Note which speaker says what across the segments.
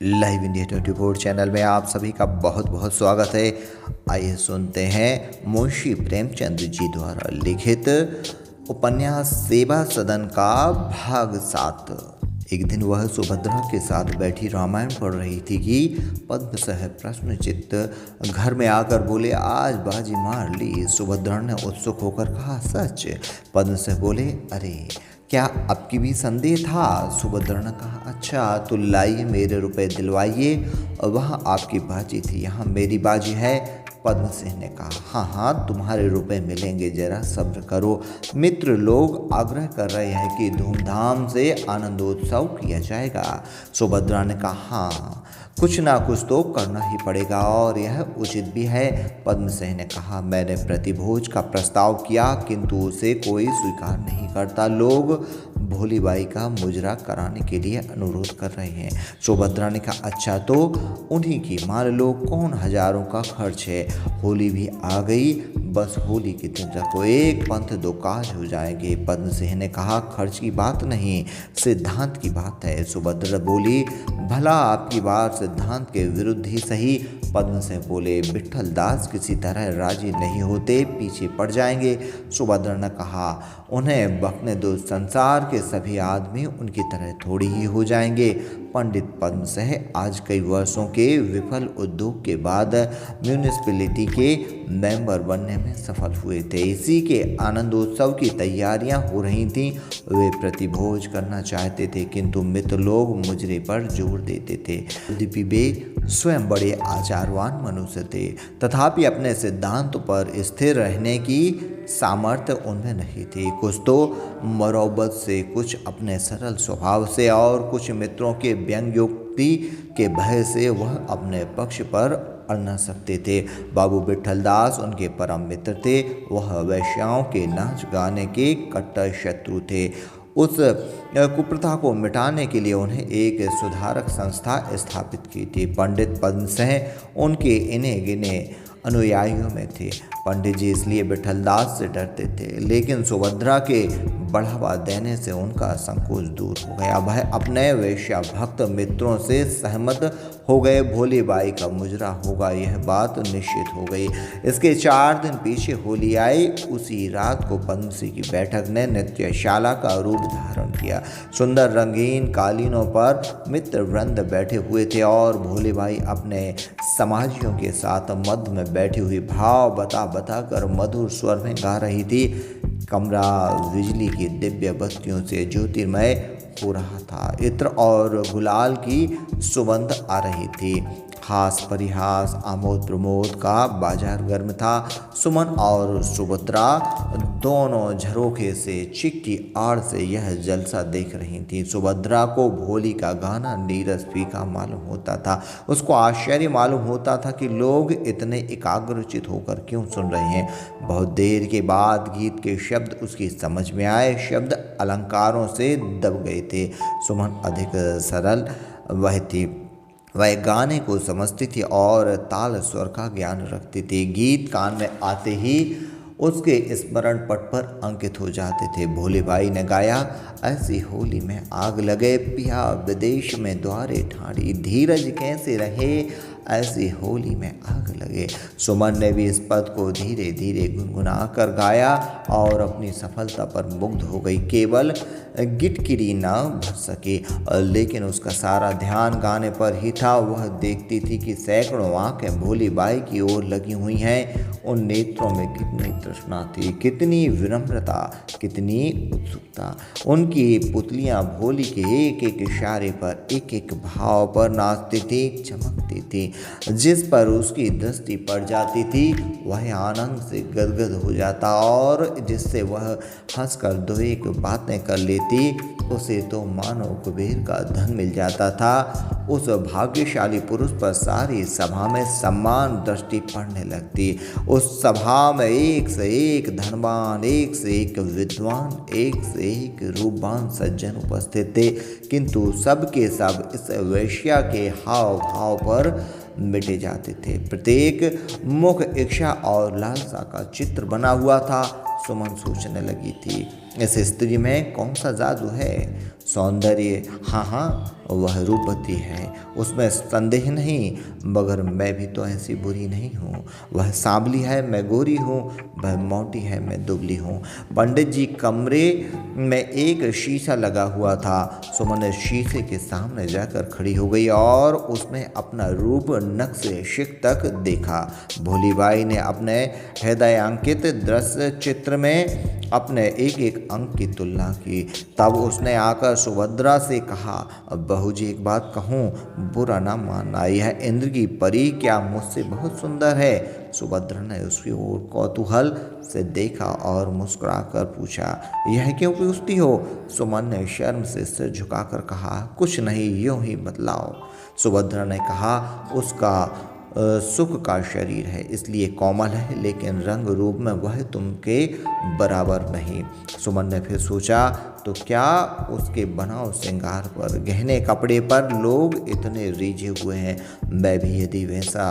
Speaker 1: Live India 24 channel में आप सभी का बहुत बहुत स्वागत है। आइए सुनते हैं मुंशी प्रेमचंद जी द्वारा लिखित उपन्यास सेवा सदन का भाग 7। एक दिन वह सुभद्रा के साथ बैठी रामायण पढ़ रही थी कि पद्मसह प्रश्नचित्त घर में आकर बोले, आज बाजी मार ली। सुभद्रा ने उत्सुक होकर कहा, सच? पद्मसह बोले, अरे क्या आपकी भी संदेह था? सुभद्रा ने कहा, अच्छा तो लाइए मेरे रुपए दिलवाइए। वहाँ आपकी बाजी थी, यहाँ मेरी बाजी है। पद्म सिंह ने कहा, हाँ हाँ तुम्हारे रुपए मिलेंगे, जरा सब्र करो। मित्र लोग आग्रह कर रहे हैं कि धूमधाम से आनंदोत्सव किया जाएगा। सुभद्रा ने कहा, हाँ कुछ ना कुछ तो करना ही पड़ेगा और यह उचित भी है। पद्म सिंह ने कहा, मैंने प्रतिभोज का प्रस्ताव किया किंतु उसे कोई स्वीकार नहीं करता। लोग भोलीबाई का मुजरा कराने के लिए अनुरोध कर रहे हैं। सुभद्रा ने कहा, अच्छा तो उन्हीं की मान लो, कौन हजारों का खर्च है। होली भी आ गई, बस होली के दिन रखो, एक पंथ दो काज हो जाएंगे। पद्म सिंह ने कहा, खर्च की बात नहीं, सिद्धांत की बात है। सुभद्रा बोली, भला आपकी बात सिद्धांत के विरुद्ध ही सही। पद्म सिंह बोले, विट्ठल दास किसी तरह राजी नहीं होते, पीछे पड़ जाएंगे। सुभद्रा ने कहा, उन्हें बकने दो, संसार के सभी आदमी उनकी तरह थोड़ी ही हो जाएंगे। पंडित पद्म सिंह आज कई वर्षों के विफल उद्योग के बाद म्यूनिसिपैलिटी के मेंबर बनने में सफल हुए थे। इसी के आनंदोत्सव की तैयारियां हो रही थीं। वे प्रतिभोज करना चाहते थे किंतु मित्र लोग मुजरे पर जोर देते थे। यद्यपि वे स्वयं बड़े आचारवान मनुष्य थे, तथापि अपने सिद्धांत पर स्थिर रहने की सामर्थ्य उनमें नहीं थी। कुछ तो मरोबत से, कुछ अपने सरल स्वभाव से और कुछ मित्रों के व्यंग्योक्ति के भय से वह अपने पक्ष पर अड़ न सकते थे। बाबू विट्ठल दास उनके परम मित्र थे। वह वैश्याओं के नाच गाने के कट्टर शत्रु थे। उस कुप्रथा को मिटाने के लिए उन्हें एक सुधारक संस्था स्थापित की थी। पंडित पद्म सिंह उनके इन्हें गिने अनुयायियों में थे। पंडित जी इसलिए विट्ठल दास से डरते थे, लेकिन सुभद्रा के बढ़ावा देने से उनका संकोच दूर हो गया। वह अपने वेश्या भक्त मित्रों से सहमत हो गए। भोलीबाई का मुजरा होगा, यह बात निश्चित हो गई। इसके 4 दिन पीछे होली आई। उसी रात को पद्मश्री की बैठक ने नृत्यशाला का रूप धारण किया। सुंदर रंगीन कालीनों पर मित्र वृंद बैठे हुए थे और भोलीबाई अपने समाजियों के साथ मध्य में बैठी हुई भाव बता बता कर मधुर स्वर में गा रही थी। कमरा बिजली की दिव्य बत्तियों से ज्योतिर्मय हो रहा था। इत्र और गुलाल की सुगंध आ रही थी। हास परिहास आमोद प्रमोद का बाजार गर्म था। सुमन और सुभद्रा दोनों झरोखे से चिक की आड़ से यह जलसा देख रही थी। सुभद्रा को भोली का गाना नीरस फीका मालूम होता था। उसको आश्चर्य मालूम होता था कि लोग इतने एकाग्रचित होकर क्यों सुन रहे हैं। बहुत देर के बाद गीत के शब्द उसकी समझ में आए। शब्द अलंकारों से दब गए थे। सुमन अधिक सरल वह थी। वह गाने को समझती थी और ताल स्वर का ज्ञान रखती थी। गीत कान में आते ही उसके स्मरण पट पर अंकित हो जाते थे। भोलीबाई ने गाया, ऐसी होली में आग लगे, पिया विदेश में द्वारे ठाड़ी, धीरज कैसे रहे, ऐसी होली में आग लगे। सुमन ने भी इस पद को धीरे धीरे गुनगुना कर गाया और अपनी सफलता पर मुग्ध हो गई। केवल गिटकिरी न भर सकी, लेकिन उसका सारा ध्यान गाने पर ही था। वह देखती थी कि सैकड़ों आंखें भोलीबाई की ओर लगी हुई हैं। उन नेत्रों में कितनी तृष्णा थी, कितनी विनम्रता, कितनी उत्सुकता। उनकी पुतलियां भोली के एक एक इशारे पर, एक एक भाव पर नाचती थी, चमकती थी। जिस पर उसकी दृष्टि पड़ जाती थी वह आनंद से गदगद हो जाता और जिससे वह हंसकर दो एक बातें कर लेती, उसे तो मानो कुबेर का धन मिल जाता था। उस भाग्यशाली पुरुष पर सारी सभा में सम्मान दृष्टि पड़ने लगती। उस सभा में एक से एक धनवान, एक से एक विद्वान, एक से एक रूपवान सज्जन उपस्थित थे, किंतु सब के सब इस वेश्या के हाव भाव पर मिटे जाते थे। प्रत्येक मुख इच्छा और लालसा का चित्र बना हुआ था। सुमन सोचने लगी थी, इस स्त्री में कौन सा जादू है? सौंदर्य, हाँ हाँ वह रूपवती है, उसमें संदेह नहीं, मगर मैं भी तो ऐसी बुरी नहीं हूँ। वह सांवली है, मैं गोरी हूँ, वह मोटी है, मैं दुबली हूँ। पंडित जी कमरे में एक शीशा लगा हुआ था। सुमन शीशे के सामने जाकर खड़ी हो गई और उसमें अपना रूप नक्शे शिक तक देखा। भोली बाई ने अपने हृदयांकित दृश्य चित्र में अपने एक एक अंक की तुलना की। तब उसने आकर सुभद्रा से कहा, बहू जी एक बात कहूँ, बुरा ना मानना, यह इंद्र की परी क्या मुझसे बहुत सुंदर है? सुभद्रा ने उसकी ओर कौतूहल से देखा और मुस्कुराकर पूछा, यह क्यों पूछती हो? सुमन ने शर्म से सिर झुकाकर कहा, कुछ नहीं, यूं ही बतलाओ। सुभद्रा ने कहा, उसका सुख का शरीर है, इसलिए कोमल है, लेकिन रंग रूप में वह तुमके बराबर नहीं। सुमन ने फिर सोचा, तो क्या उसके बनाव श्रृंगार पर, गहने कपड़े पर लोग इतने रीझे हुए हैं? मैं भी यदि वैसा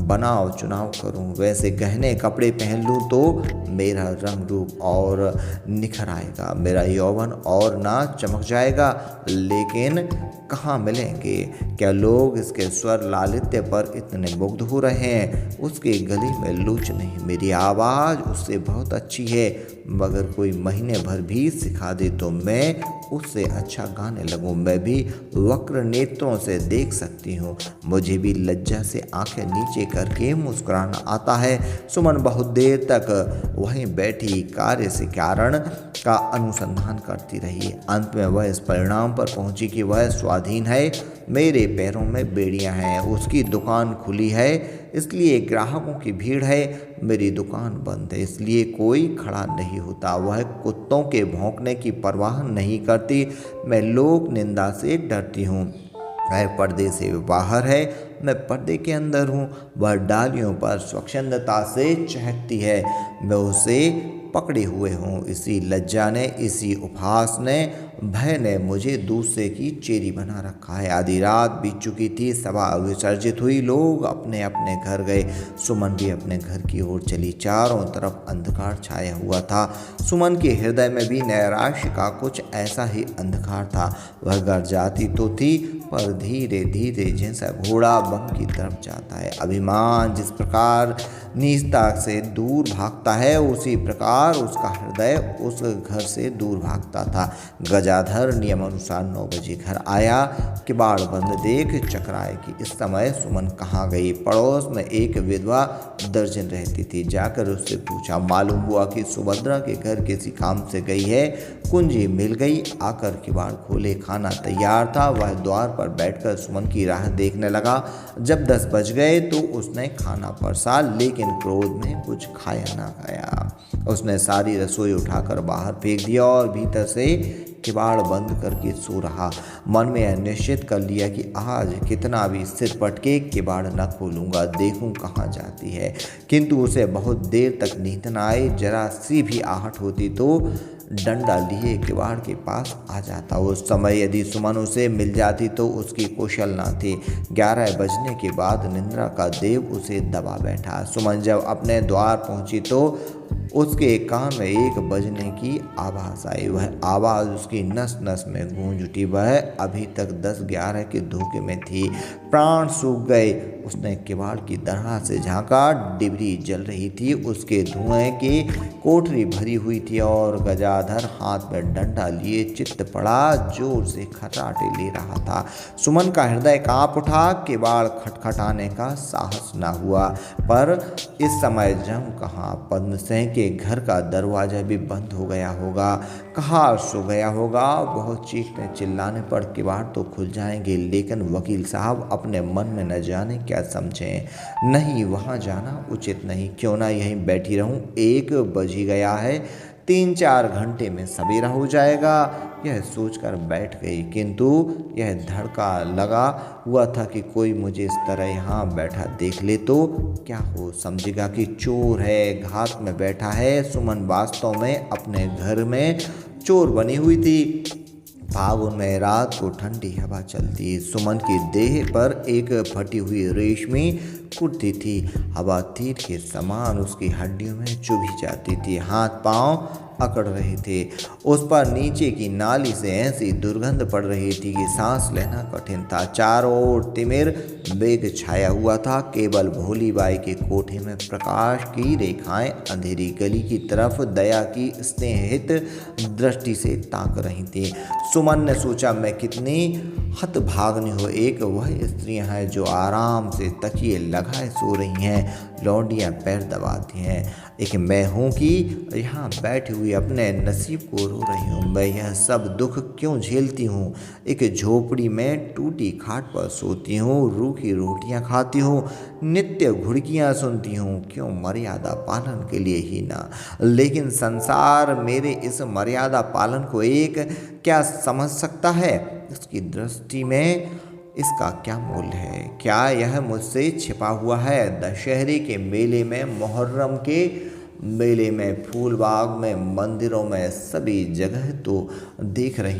Speaker 1: बनाव चुनाव करूं, वैसे गहने कपड़े पहन लूं, तो मेरा रंग रूप और निखर आएगा, मेरा यौवन और ना चमक जाएगा। लेकिन कहाँ मिलेंगे? क्या लोग इसके स्वर लालित्य पर इतने मुग्ध हो रहे हैं? उसके गले में लूच नहीं, मेरी आवाज़ उससे बहुत अच्छी है, मगर कोई महीने भर भी सिखा दे तो मैं उससे अच्छा गाने लगूं। मैं भी वक्र नेत्रों से देख सकती हूँ, मुझे भी लज्जा से आंखें नीचे करके मुस्कुराना आता है। सुमन बहुत देर तक वहीं बैठी कार्य से कारण का अनुसंधान करती रही। अंत में वह इस परिणाम पर पहुंची कि वह स्वाधीन है, मेरे पैरों में बेड़ियां हैं, उसकी दुकान खुली है इसलिए ग्राहकों की भीड़ है, मेरी दुकान बंद है इसलिए कोई खड़ा नहीं होता। वह कुत्तों के भौंकने की परवाह नहीं करती, मैं लोक निंदा से डरती हूँ। वह पर्दे से बाहर है, मैं पर्दे के अंदर हूँ। वह डालियों पर स्वच्छंदता से चहकती है, मैं उसे पकड़े हुए हूँ। इसी लज्जा ने, इसी उपहास ने, भय ने मुझे दूसरे की चेरी बना रखा है। आधी रात बीत चुकी थी, सभा विसर्जित हुई, लोग अपने अपने घर गए। सुमन भी अपने घर की ओर चली। चारों तरफ अंधकार छाया हुआ था। सुमन के हृदय में भी नैराश्य का कुछ ऐसा ही अंधकार था। वह घर जाती तो थी, पर धीरे धीरे जैसा घोड़ा वन की तरफ जाता है, अभिमान जिस प्रकार नीचता से दूर भागता है, उसी प्रकार उसका हृदय उस घर से दूर भागता था। गजाधर नियमानुसार 9 बजे घर आया। किवाड़ बंद देख चकराए कि इस समय सुमन कहाँ गई। पड़ोस में एक विधवा दर्जन रहती थी, जाकर उससे पूछा। मालूम हुआ कि सुभद्रा के घर किसी काम से गई है। कुंजी मिल गई, आकर किवाड़ खोले, खाना तैयार था। वह द्वार पर बैठकर सुमन की राह देखने लगा। जब 10 बज गए तो उसने खाना परसा, लेकिन क्रोध में कुछ खाया ना खाया। उसने सारी रसोई उठाकर बाहर फेंक दिया और भीतर से किवाड़ बंद करके सो रहा। मन में यह निश्चित कर लिया कि आज कितना भी सिर पटके किवाड़ न खोलूंगा, देखूं कहाँ जाती है। किंतु उसे बहुत देर तक नींद न आई। जरा सी भी आहट होती तो डंडा लिए किवाड़ के पास आ जाता। उस समय यदि सुमन उसे मिल जाती तो उसकी कुशल न थी। 11 बजने के बाद निद्रा का देव उसे दबा बैठा। सुमन जब अपने द्वार पहुंची तो उसके कान में 1 बजने की आवाज़ आई। वह आवाज़ उसकी नस नस में गूंज उठी। वह अभी तक 10-11 के धोखे में थी, प्राण सूख गए। उसने किवाड़ की दरहा से झांका, डिबरी जल रही थी, उसके धुएं की कोठरी भरी हुई थी और गजाधर हाथ में डंडा लिए चित्त पड़ा जोर से खर्राटे ले रहा था। सुमन का हृदय कांप उठा। किवाड़ खटखटाने का साहस न हुआ, पर इस समय जम कहाँ। पद्म सिंह के घर का दरवाजा भी बंद हो गया होगा, कहाँ सो गया होगा। बहुत चीखने चिल्लाने पर किवाड़ तो खुल जाएंगे, लेकिन वकील साहब अपने मन में न जाने क्या समझें। नहीं, वहाँ जाना उचित नहीं, क्यों ना यहीं बैठी रहूं। 1 बज ही गया है, 3-4 घंटे में सवेरा हो जाएगा, यह सोचकर बैठ गई। किंतु यह धड़का लगा हुआ था कि कोई मुझे इस तरह यहाँ बैठा देख ले तो क्या हो, समझेगा कि चोर है, घात में बैठा है। सुमन वास्तव में अपने घर में चोर बनी हुई थी। फागुन में रात को ठंडी हवा चलती। सुमन की देह पर एक फटी हुई रेशमी कुर्ती थी। हवा तीर के समान उसकी हड्डियों में चुभी जाती थी। हाथ पांव अकड़ रहे थे। उस पर नीचे की नाली से ऐसी दुर्गंध पड़ रही थी कि सांस लेना कठिन था। चारों ओर तिमिर मेघ छाया हुआ था। केवल भोली बाई के कोठे में प्रकाश की रेखाएं अंधेरी गली की तरफ दया की स्नेहित दृष्टि से ताक रही थी। सुमन ने सोचा, मैं कितनी हतभाग्नि हो। एक वह स्त्रियां हैं जो आराम से तकिए लगाए सो रही हैं, लौंडियां पैर दबाती हैं। एक मैं हूँ कि यहाँ बैठी हुई अपने नसीब को रो रही हूँ। मैं यह सब दुख क्यों झेलती हूँ। एक झोपड़ी में टूटी खाट पर सोती हूँ, रूखी रोटियाँ खाती हूँ, नित्य घुड़कियाँ सुनती हूँ। क्यों मर्यादा पालन के लिए ही ना। लेकिन संसार मेरे इस मर्यादा पालन को एक क्या समझ सकता है। इसकी दृष्टि में इसका क्या मूल्य है। क्या यह मुझसे छिपा हुआ है। दशहरे के मेले में, मुहर्रम के मेले में, फूलबाग में, मंदिरों में, सभी जगह तो देख रही